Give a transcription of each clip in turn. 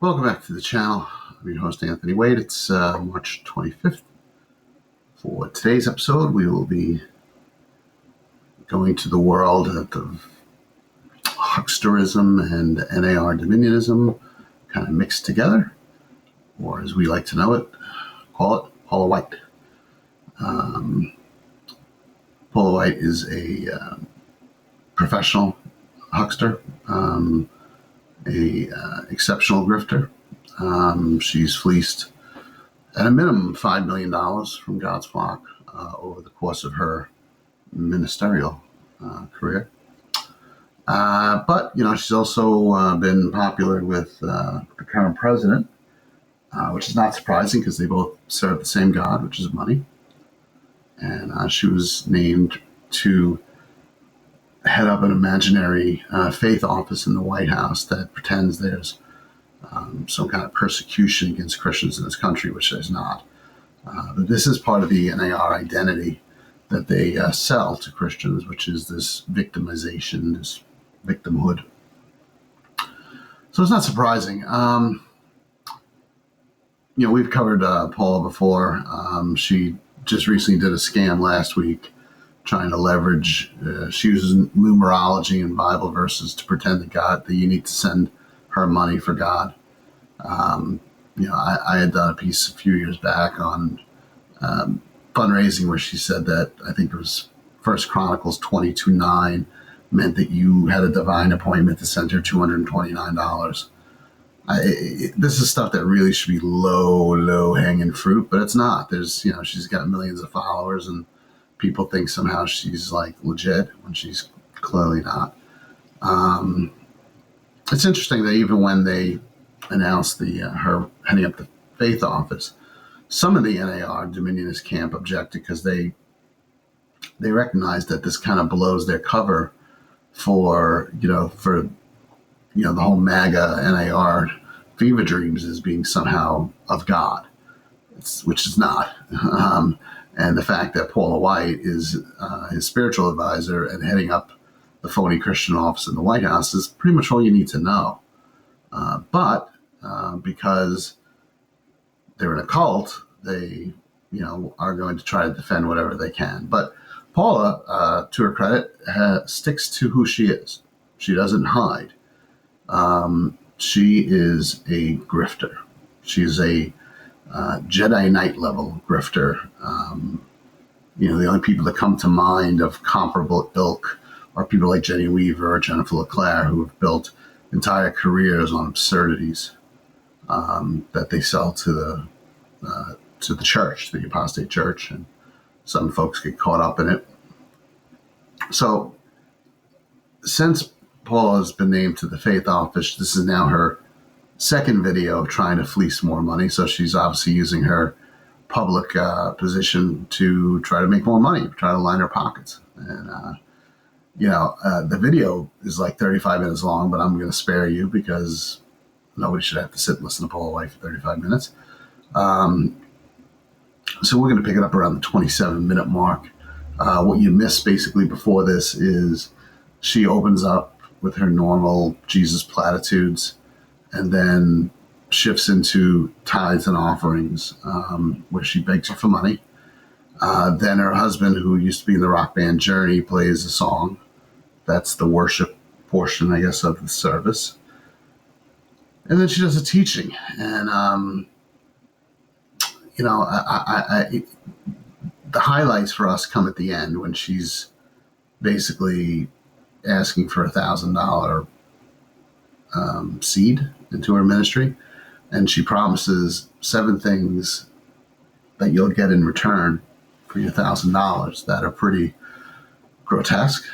Welcome back to the channel. I'm your host, Anthony Wade. It's March 25th. For today's episode, we will be going to the world of hucksterism and NAR Dominionism kind of mixed together, or as we like to call it Paula White. Paula White is a professional huckster, exceptional grifter. She's fleeced at a minimum $5 million from God's flock over the course of her ministerial career. But she's also been popular with the current president, which is not surprising because they both serve the same God, which is money. And she was named to head up an imaginary faith office in the White House that pretends there's some kind of persecution against Christians in this country, which there's not. But this is part of the NAR identity that they sell to Christians, which is this victimization, this victimhood. So it's not surprising. We've covered Paula before. She just recently did a scam last week trying to leverage, she uses numerology and Bible verses to pretend that you need to send her money for God. I had done a piece a few years back on fundraising where she said that, I think it was 1 Chronicles 22:9 meant that you had a divine appointment to send her $229. This is stuff that really should be low hanging fruit, but it's not. There's, she's got millions of followers and people think somehow she's like legit when she's clearly not. It's interesting that even when they announced her heading up the faith office, some of the NAR Dominionist camp objected because they recognize that this kind of blows their cover for the whole MAGA NAR fever dreams as being somehow of God, which is not. And the fact that Paula White is his spiritual advisor and heading up the phony Christian office in the White House is pretty much all you need to know. But because they're in a cult, they, are going to try to defend whatever they can. But Paula, to her credit, sticks to who she is. She doesn't hide. She is a grifter. She's a Jedi Knight level grifter. The only people that come to mind of comparable ilk are people like Jenny Weaver or Jennifer LeClaire, who have built entire careers on absurdities that they sell to the church, the apostate church, and some folks get caught up in it. So, since Paula has been named to the faith office, this is now her second video trying to fleece more money. So she's obviously using her public position to try to make more money, try to line her pockets. And, the video is like 35 minutes long, but I'm going to spare you because nobody should have to sit and listen to Paula White for 35 minutes. So we're going to pick it up around the 27-minute mark. What you missed basically before this is she opens up with her normal Jesus platitudes and then shifts into tithes and offerings, where she begs you for money. Then her husband, who used to be in the rock band Journey, plays a song. That's the worship portion, I guess, of the service. And then she does a teaching. And, the highlights for us come at the end when she's basically asking for $1,000 seed into her ministry. And she promises 7 things that you'll get in return for your $1,000 that are pretty grotesque,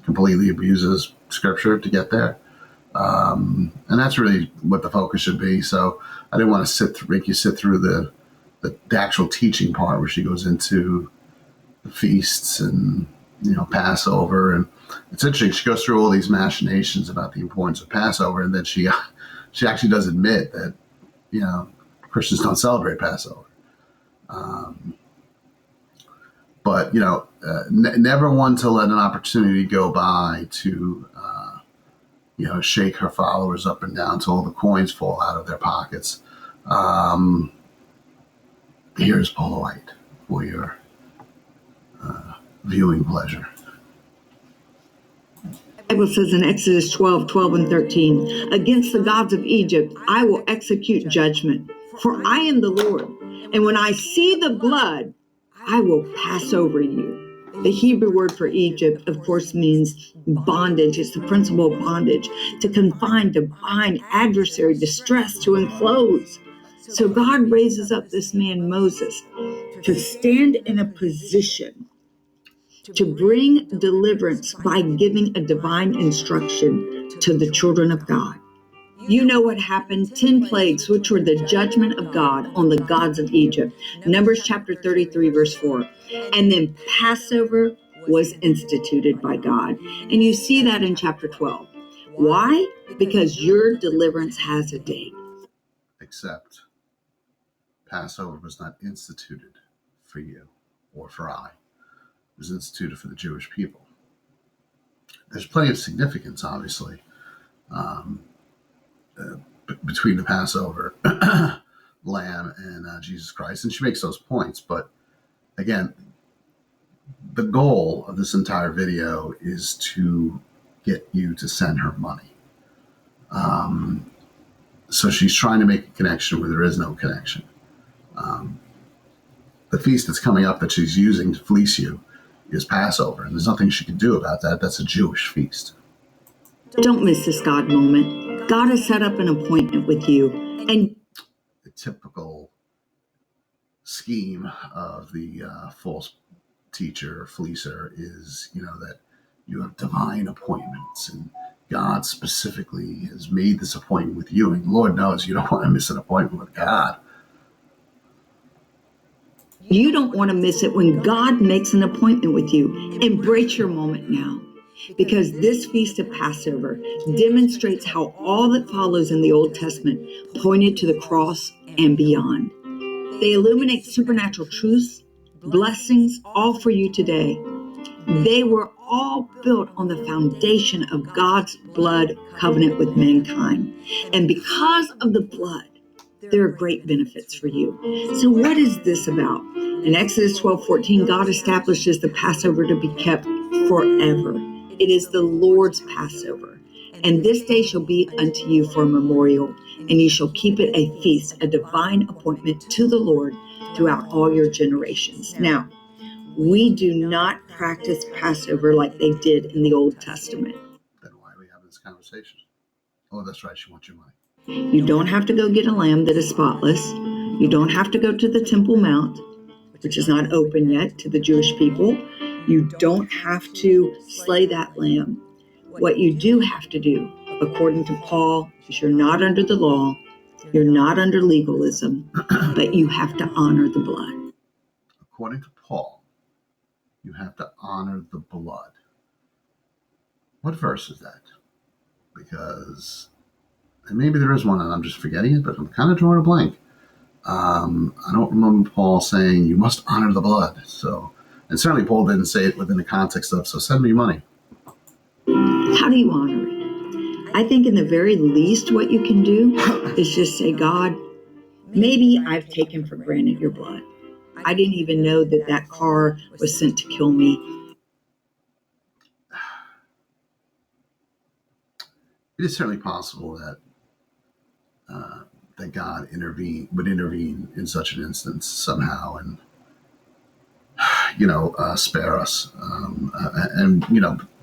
completely abuses scripture to get there. And that's really what the focus should be. So I didn't want to make you sit through the actual teaching part where she goes into the feasts and, Passover. And it's interesting. She goes through all these machinations about the importance of Passover. And then she actually does admit that, Christians don't celebrate Passover. But, never one to let an opportunity go by to shake her followers up and down till all the coins fall out of their pockets. Here's Paula White for your viewing pleasure. The Bible says in Exodus 12 and 13, against the gods of Egypt, I will execute judgment, for I am the Lord. And when I see the blood, I will pass over you. The Hebrew word for Egypt, of course, means bondage. It's the principle of bondage, to confine, to bind, adversary, distress, to enclose. So God raises up this man, Moses, to stand in a position to bring deliverance by giving a divine instruction to the children of God. You know what happened? 10 plagues, which were the judgment of God on the gods of Egypt. Numbers chapter 33, verse 4. And then Passover was instituted by God. And you see that in chapter 12. Why? Because your deliverance has a date. Except Passover was not instituted for you or for I. It was instituted for the Jewish people. There's plenty of significance, obviously, between the Passover lamb and Jesus Christ. And she makes those points. But again, the goal of this entire video is to get you to send her money. So she's trying to make a connection where there is no connection. The feast that's coming up that she's using to fleece you is Passover, and there's nothing she can do about that. That's a Jewish feast. Don't miss this God moment. God has set up an appointment with you. And the typical scheme of the false teacher, fleecer, is, that you have divine appointments, and God specifically has made this appointment with you, and Lord knows you don't want to miss an appointment with God. You don't want to miss it when God makes an appointment with you. Embrace your moment now, because this Feast of Passover demonstrates how all that follows in the Old Testament pointed to the cross and beyond. They illuminate supernatural truths, blessings, all for you today. They were all built on the foundation of God's blood covenant with mankind. And because of the blood, there are great benefits for you. So what is this about? In Exodus 12:14, God establishes the Passover to be kept forever. It is the Lord's Passover. And this day shall be unto you for a memorial, and ye shall keep it a feast, a divine appointment to the Lord throughout all your generations. Now, we do not practice Passover like they did in the Old Testament. Then why are we having this conversation? Oh, that's right. She wants your money. You don't have to go get a lamb that is spotless. You don't have to go to the Temple Mount, which is not open yet to the Jewish people. You don't have to slay that lamb. What you do have to do, according to Paul, is you're not under the law, you're not under legalism, but you have to honor the blood. According to Paul, you have to honor the blood. What verse is that? Because, and maybe there is one and I'm just forgetting it, but I'm kind of drawing a blank. I don't remember Paul saying you must honor the blood. So, and certainly Paul didn't say it within the context of, so send me money. How do you honor it? I think in the very least what you can do is just say, God, maybe I've taken for granted your blood. I didn't even know that that car was sent to kill me. It is certainly possible that that God would intervene in such an instance somehow, and spare us.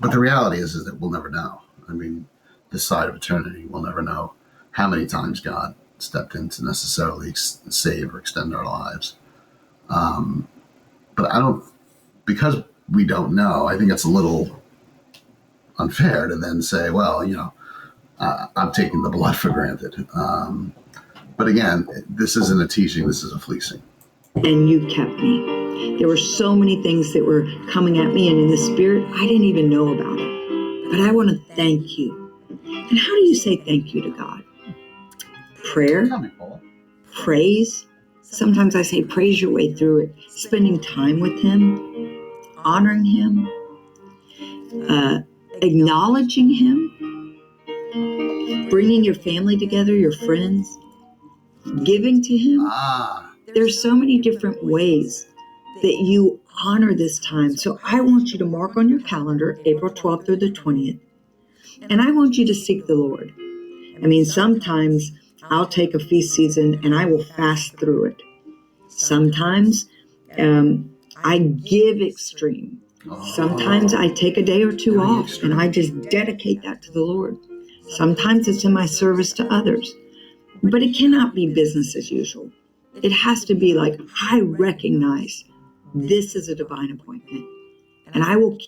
But the reality is that we'll never know. I mean, this side of eternity, we'll never know how many times God stepped in to necessarily save or extend our lives. But because we don't know, I think it's a little unfair to then say, well, I'm taking the blood for granted. But again, this isn't a teaching, this is a fleecing. And you kept me. There were so many things that were coming at me, and in the spirit, I didn't even know about it. But I want to thank you. And how do you say thank you to God? Prayer? Tell me, Paula. Praise? Sometimes I say praise your way through it. Spending time with Him, honoring Him, acknowledging Him. Bringing your family together, your friends, giving to him. There's so many different ways that you honor this time. So I want you to mark on your calendar April 12th through the 20th. And I want you to seek the Lord. I mean, sometimes I'll take a feast season and I will fast through it. Sometimes I give extreme. Sometimes I take a day or two off and I just dedicate that to the Lord. Sometimes it's in my service to others. But it cannot be business as usual. It has to be like, I recognize this is a divine appointment. And I will.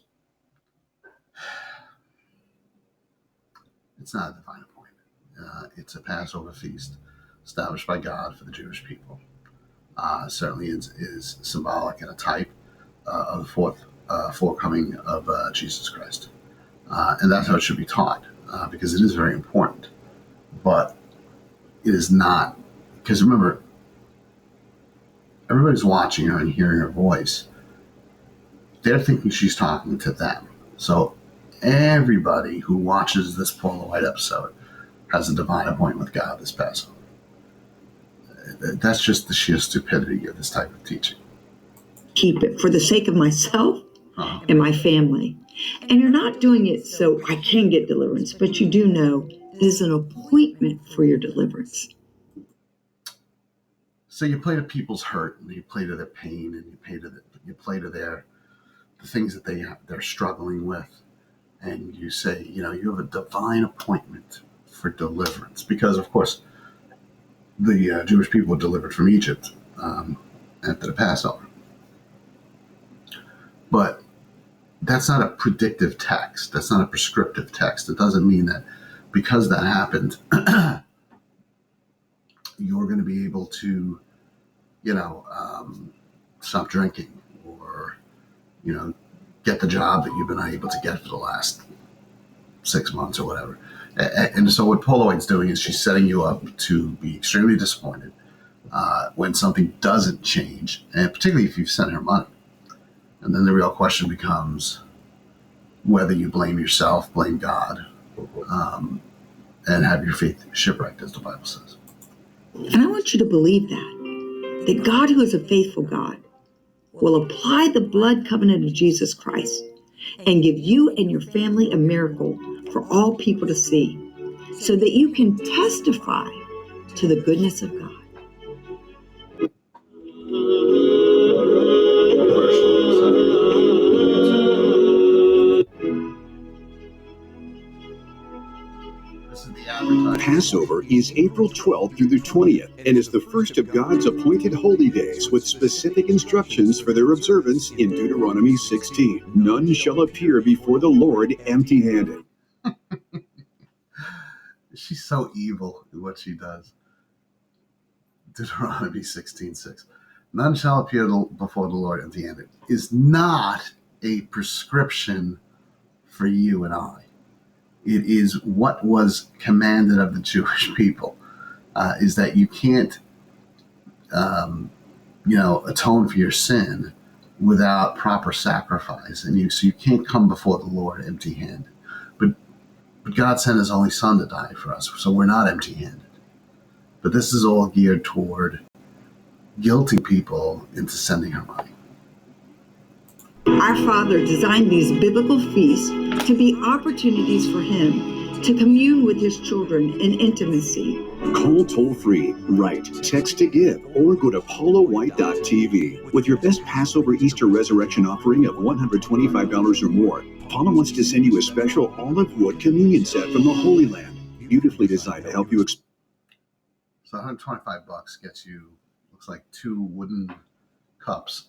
It's not a divine appointment. It's a Passover feast established by God for the Jewish people. Certainly is symbolic and a type of the forthcoming of Jesus Christ. And that's how it should be taught, because it is very important. But it is not, because remember, everybody's watching her and hearing her voice. They're thinking she's talking to them. So everybody who watches this Paula White episode has a divine appointment with God this Passover. That's just the sheer stupidity of this type of teaching. Keep it for the sake of myself and my family. And you're not doing it so I can get deliverance, but you do know it is an appointment for your deliverance. So you play to people's hurt, and you play to their pain, and you play to the things that they're struggling with, and you say, you have a divine appointment for deliverance, because of course the Jewish people were delivered from Egypt after the Passover. But that's not a predictive text. That's not a prescriptive text. It doesn't mean that because that happened, you're going to be able to, stop drinking or, get the job that you've been unable to get for the last 6 months or whatever. And so what Paula White's doing is she's setting you up to be extremely disappointed when something doesn't change, and particularly if you've sent her money. And then the real question becomes whether you blame yourself, blame God, and have your faith shipwrecked, as the Bible says. And I want you to believe that God, who is a faithful God, will apply the blood covenant of Jesus Christ and give you and your family a miracle for all people to see, so that you can testify to the goodness of God. Passover is April 12th through the 20th and is the first of God's appointed holy days with specific instructions for their observance in Deuteronomy 16. None shall appear before the Lord empty-handed. She's so evil in what she does. Deuteronomy 16:6. None shall appear before the Lord empty-handed is not a prescription for you and I. It is what was commanded of the Jewish people, is that you can't, atone for your sin without proper sacrifice. So you can't come before the Lord empty-handed. But God sent his only son to die for us, so we're not empty-handed. But this is all geared toward guilting people into sending her money. Our Father designed these biblical feasts to be opportunities for him to commune with his children in intimacy. Call toll-free, write, text to give, or go to paulawhite.tv. With your best Passover Easter resurrection offering of $125 or more, Paula wants to send you a special olive wood communion set from the Holy Land, beautifully designed to help you. So $125 gets you, looks like 2 wooden cups.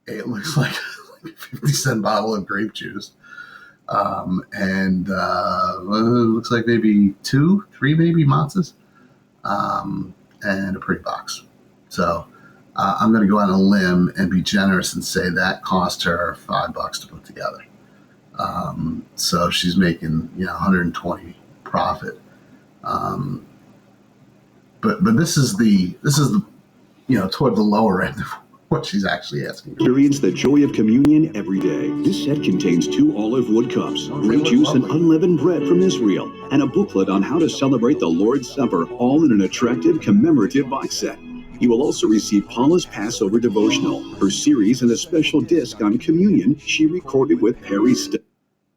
It looks like a 50-cent bottle of grape juice. And it looks like maybe 2, 3 maybe matzahs, and a pretty box. So I'm going to go on a limb and be generous and say that cost her $5 to put together. So she's making 120 profit. But this is the toward the lower end what she's actually asking. Experience the joy of communion every day. This set contains 2 olive wood cups, grape juice, and unleavened bread from Israel, and a booklet on how to celebrate the Lord's Supper, all in an attractive commemorative box set. You will also receive Paula's Passover devotional, her series, and a special disc on communion she recorded with Perry Stone.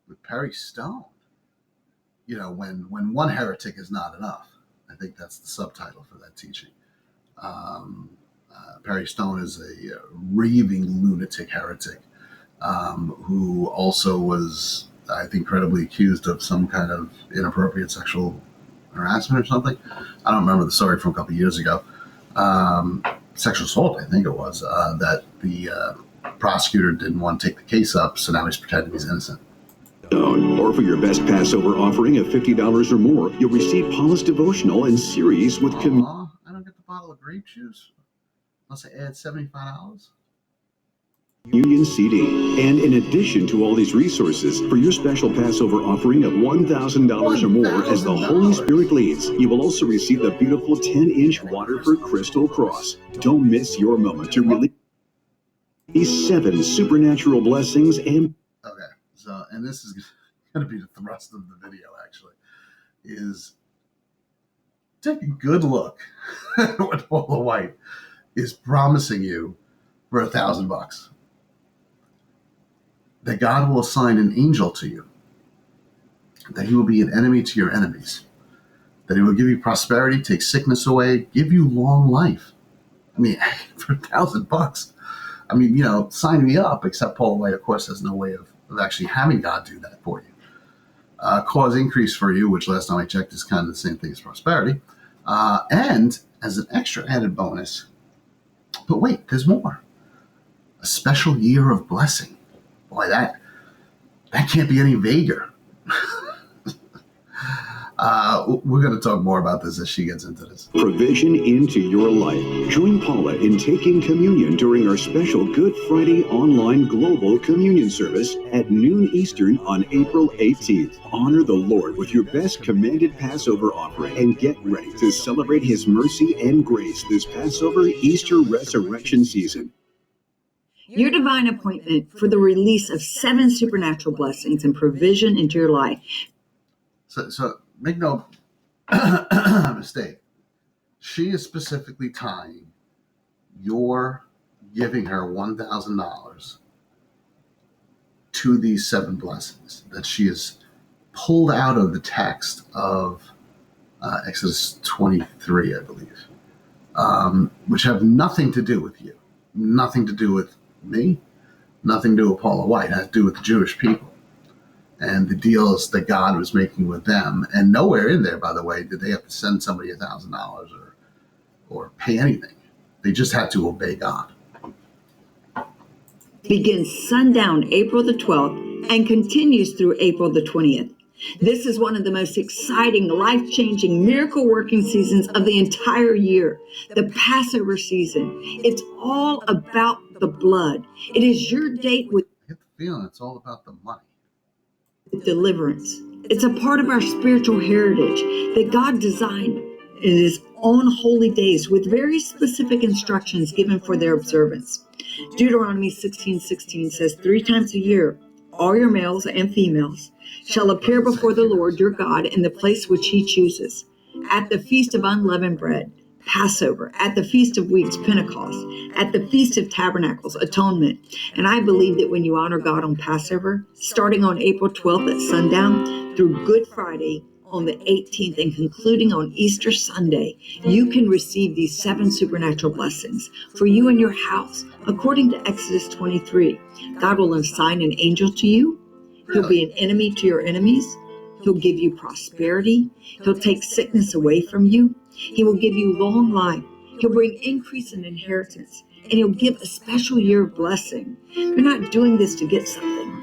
With Perry Stone? You know, when one heretic is not enough. I think that's the subtitle for that teaching. Perry Stone is a raving lunatic heretic who also was, I think, credibly accused of some kind of inappropriate sexual harassment or something. I don't remember the story from a couple of years ago. Sexual assault, I think it was, that the prosecutor didn't want to take the case up, so now he's pretending he's innocent. Or for your best Passover offering of $50 or more, you'll receive Paula's devotional and series with I don't get the bottle of grape juice unless I add $75. Communion CD. And in addition to all these resources, for your special Passover offering of $1,000 or more as the Holy Spirit leads, you will also receive the beautiful 10-inch Waterford Crystal Cross. Don't miss your moment to release these 7 supernatural blessings and... Okay, so, and this is going to be the thrust of the video, actually, is take a good look at what Paula White is promising you for $1,000. That God will assign an angel to you, that he will be an enemy to your enemies, that he will give you prosperity, take sickness away, give you long life. I mean, for $1,000, I mean, you know, sign me up, except Paula White, of course, has no way of actually having God do that for you. Cause increase for you, which last time I checked is kind of the same thing as prosperity. And as an extra added bonus, but wait, there's more. A special year of blessing. Boy, that can't be any vaguer. We're going to talk more about this as she gets into this. Provision into your life. Join Paula in taking communion during our special Good Friday online global communion service at noon Eastern on April 18th. Honor the Lord with your best commanded Passover offering and get ready to celebrate his mercy and grace this Passover Easter resurrection season. Your divine appointment for the release of 7 supernatural blessings and provision into your life. So make no mistake. She is specifically tying your giving her $1,000 to these 7 blessings that she has pulled out of the text of Exodus 23, I believe, which have nothing to do with you, nothing to do with me, nothing to do with Paula White. It has to do with the Jewish people and the deals that God was making with them. And nowhere in there, by the way, did they have to send somebody $1,000 or pay anything. They just had to obey God. Begins sundown April the 12th and continues through April the 20th. This is one of the most exciting, life-changing, miracle-working seasons of the entire year, the Passover season. It's all about the blood. It is your date with I get the feeling it's all about the money. deliverance. It's a part of our spiritual heritage that God designed in his own holy days with very specific instructions given for their observance. Deuteronomy 16:16 says, 3 times a year, all your males and females shall appear before the Lord your God in the place which he chooses, at the feast of unleavened bread, Passover, at the Feast of Weeks, Pentecost, at the Feast of Tabernacles, Atonement. And I believe that when you honor God on Passover, starting on April 12th at sundown through Good Friday on the 18th and concluding on Easter Sunday, you can receive these 7 supernatural blessings for you and your house. According to Exodus 23, God will assign an angel to you. He'll be an enemy to your enemies. He'll give you prosperity. He'll take sickness away from you. He will give you long life. He'll bring increase in inheritance. And he'll give a special year of blessing. You're not doing this to get something.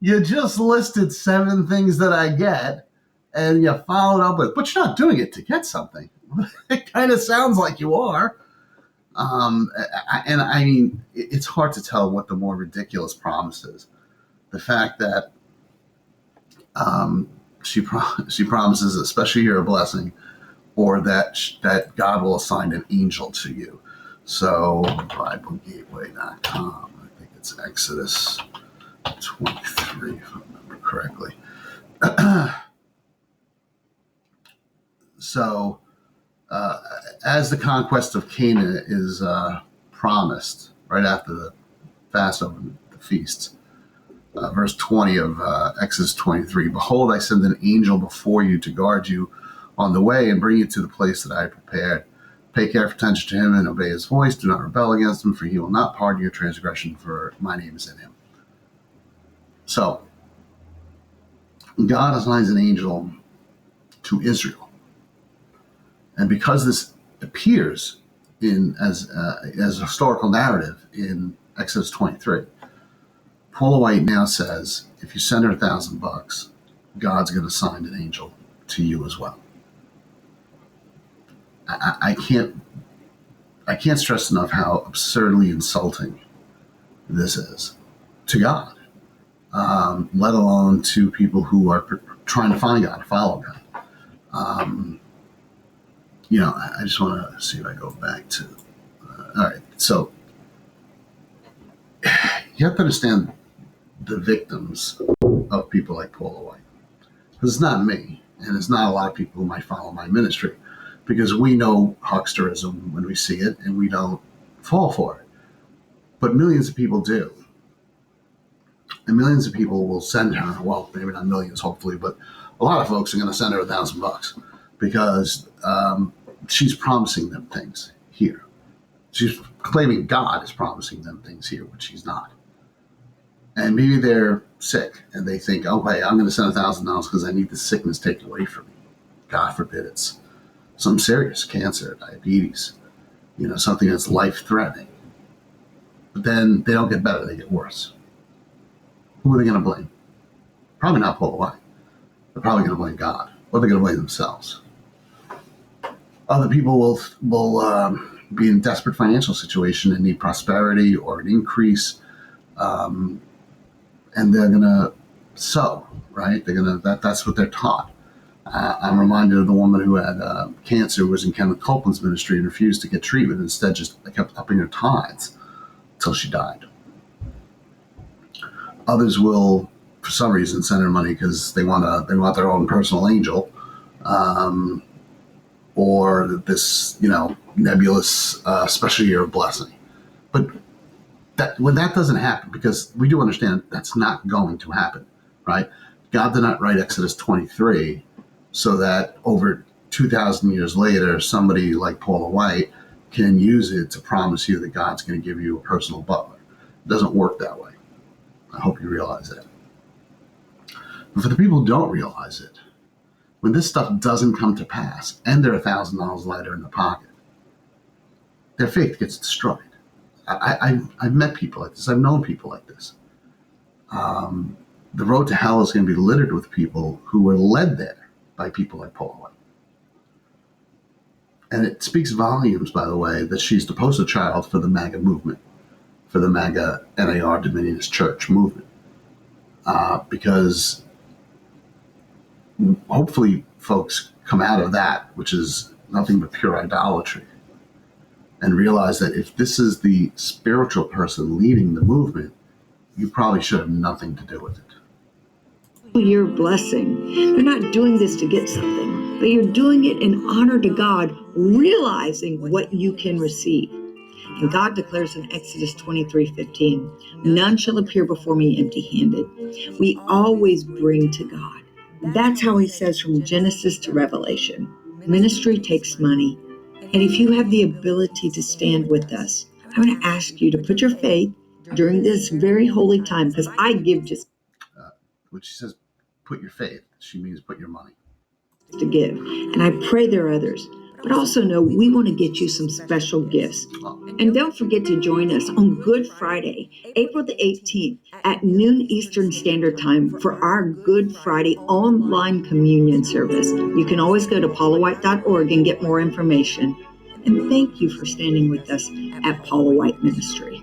You just listed 7 things that I get, and you followed up with, but you're not doing it to get something. It kind of sounds like you are. And I mean, it's hard to tell what the more ridiculous promise is. The fact that she promises a special year of blessing or that God will assign an angel to you. So BibleGateway.com, I think it's Exodus 23, if I remember correctly. So as the conquest of Canaan is promised right after the Passover, the feasts, verse 20 of Exodus 23, behold, I send an angel before you to guard you on the way and bring you to the place that I prepared. Pay careful attention to him and obey his voice. Do not rebel against him, for he will not pardon your transgression, for my name is in him. So, God assigns an angel to Israel. And because this appears as a historical narrative in Exodus 23, Paula White now says, if you send her $1,000, God's going to assign an angel to you as well. I can't stress enough how absurdly insulting this is to God, let alone to people who are trying to find God, follow God. I just want to see if I go back to. All right, so you have to understand the victims of people like Paula White, because it's not me, and it's not a lot of people who might follow my ministry, because we know hucksterism when we see it, and we don't fall for it. But millions of people do. And millions of people will send her, well, maybe not millions, hopefully, but a lot of folks are going to send her $1,000 because she's promising them things here. She's claiming God is promising them things here, which she's not. And maybe they're sick and they think, oh, hey, I'm going to send $1,000 because I need the sickness taken away from me. God forbid it's some serious cancer, diabetes, something that's life-threatening. But then they don't get better, they get worse. Who are they going to blame? Probably not Paula White. They're probably going to blame God, or they're going to blame themselves. Other people will be in a desperate financial situation and need prosperity or an increase, and they're going to sow, right? That's what they're taught. I'm reminded of the woman who had cancer, who was in Kenneth Copeland's ministry and refused to get treatment. Instead, just kept upping her tithes until she died. Others will, for some reason, send her money because they want their own personal angel, or this nebulous special year of blessing. But when that doesn't happen, because we do understand that's not going to happen, right? God did not write Exodus 23 so that over 2,000 years later, somebody like Paula White can use it to promise you that God's going to give you a personal butler. It doesn't work that way. I hope you realize that. But for the people who don't realize it, when this stuff doesn't come to pass and they're $1,000 lighter in the pocket, their faith gets destroyed. I've met people like this. I've known people like this. The road to hell is going to be littered with people who were led there by people like Paula White. And it speaks volumes, by the way, that she's the poster child for the MAGA movement, for the MAGA NAR Dominionist Church movement. Because hopefully folks come out of that, which is nothing but pure idolatry, and realize that if this is the spiritual person leading the movement, you probably should have nothing to do with it. Your blessing. You're not doing this to get something, but you're doing it in honor to God, realizing what you can receive. And God declares in Exodus 23:15, none shall appear before me empty-handed. We always bring to God. That's how he says from Genesis to Revelation. Ministry takes money. And if you have the ability to stand with us, I want to ask you to put your faith during this very holy time, because I give just Which she says, put your faith. She means put your money. To give. And I pray there are others. But also know we want to get you some special gifts. And don't forget to join us on Good Friday, April the 18th at noon Eastern Standard Time for our Good Friday online communion service. You can always go to paulawhite.org and get more information. And thank you for standing with us at Paula White Ministry.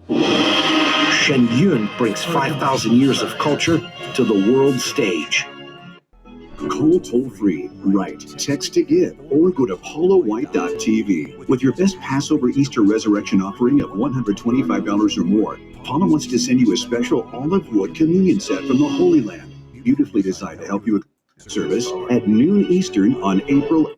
Shen Yun brings 5,000 years of culture to the world stage. Call toll-free, write, text to give, or go to paulawhite.tv. With your best Passover Easter resurrection offering of $125 or more, Paula wants to send you a special olive wood communion set from the Holy Land, beautifully designed to help you with service at noon Eastern on April.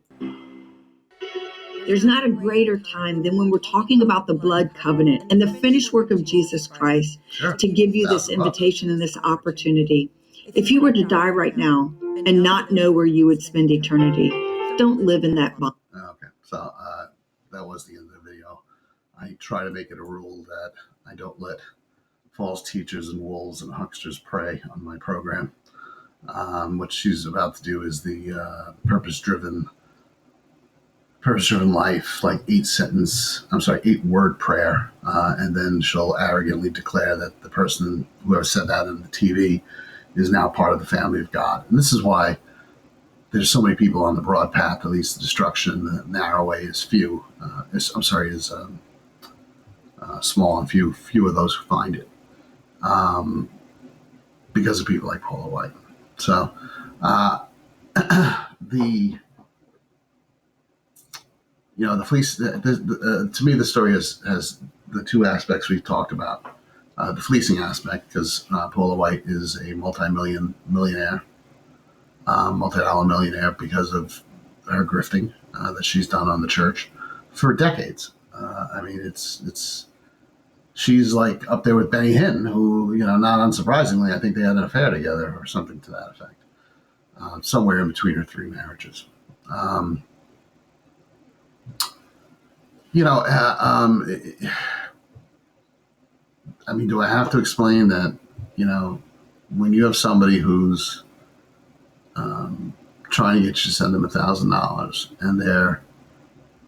There's not a greater time than when we're talking about the blood covenant and the finished work of Jesus Christ to give you this invitation and this opportunity. If you were to die right now and not know where you would spend eternity, don't live in that bond. Okay, so that was the end of the video. I try to make it a rule that I don't let false teachers and wolves and hucksters prey on my program. What she's about to do is the purpose-driven life, like 8-word prayer, and then she'll arrogantly declare that the person whoever said that in the TV is now part of the family of God. And this is why there's so many people on the broad path that leads to destruction. The narrow way is small, and few of those who find it, because of people like Paula White. So the fleece. To me, the story has the two aspects we've talked about. The fleecing aspect, because Paula White is a multi-dollar millionaire because of her grifting that she's done on the church for decades. She's like up there with Benny Hinn, who, not unsurprisingly, I think they had an affair together or something to that effect, somewhere in between her 3 marriages. Do I have to explain that, when you have somebody who's trying to get you to send them $1,000 and they're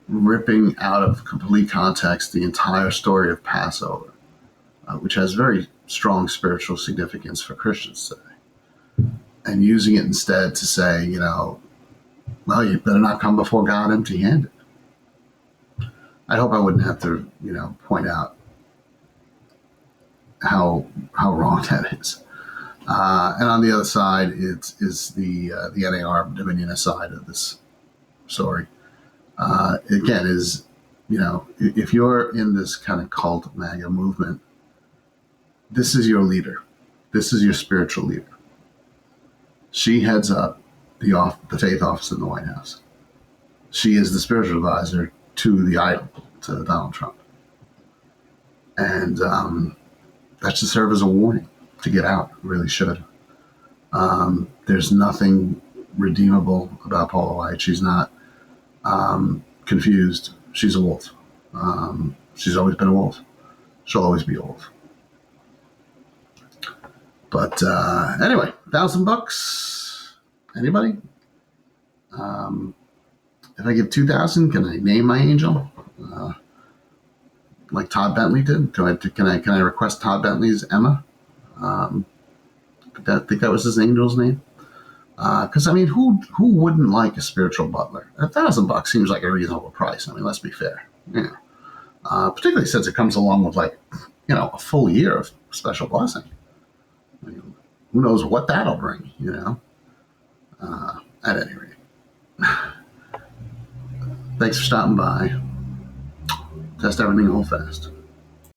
ripping out of complete context the entire story of Passover, which has very strong spiritual significance for Christians today, and using it instead to say, well, you better not come before God empty-handed. I hope I wouldn't have to, point out how wrong that is. And on the other side, it is the NAR Dominionist side of this story. Again, is, if you're in this kind of cult MAGA movement, this is your leader. This is your spiritual leader. She heads up the faith office in the White House. She is the spiritual advisor to the idol, to Donald Trump. And that should serve as a warning to get out. It really should. There's nothing redeemable about Paula White. She's not confused. She's a wolf. She's always been a wolf. She'll always be a wolf. But anyway, $1,000. Anybody? If I give $2,000, can I name my angel? Like Todd Bentley did? Can I request Todd Bentley's Emma? I think that was his angel's name. Because who wouldn't like a spiritual butler? $1,000 seems like a reasonable price. Let's be fair. Particularly since it comes along with a full year of special blessing. Who knows what that'll bring? At any rate. Thanks for stopping by. Test everything, hold fast.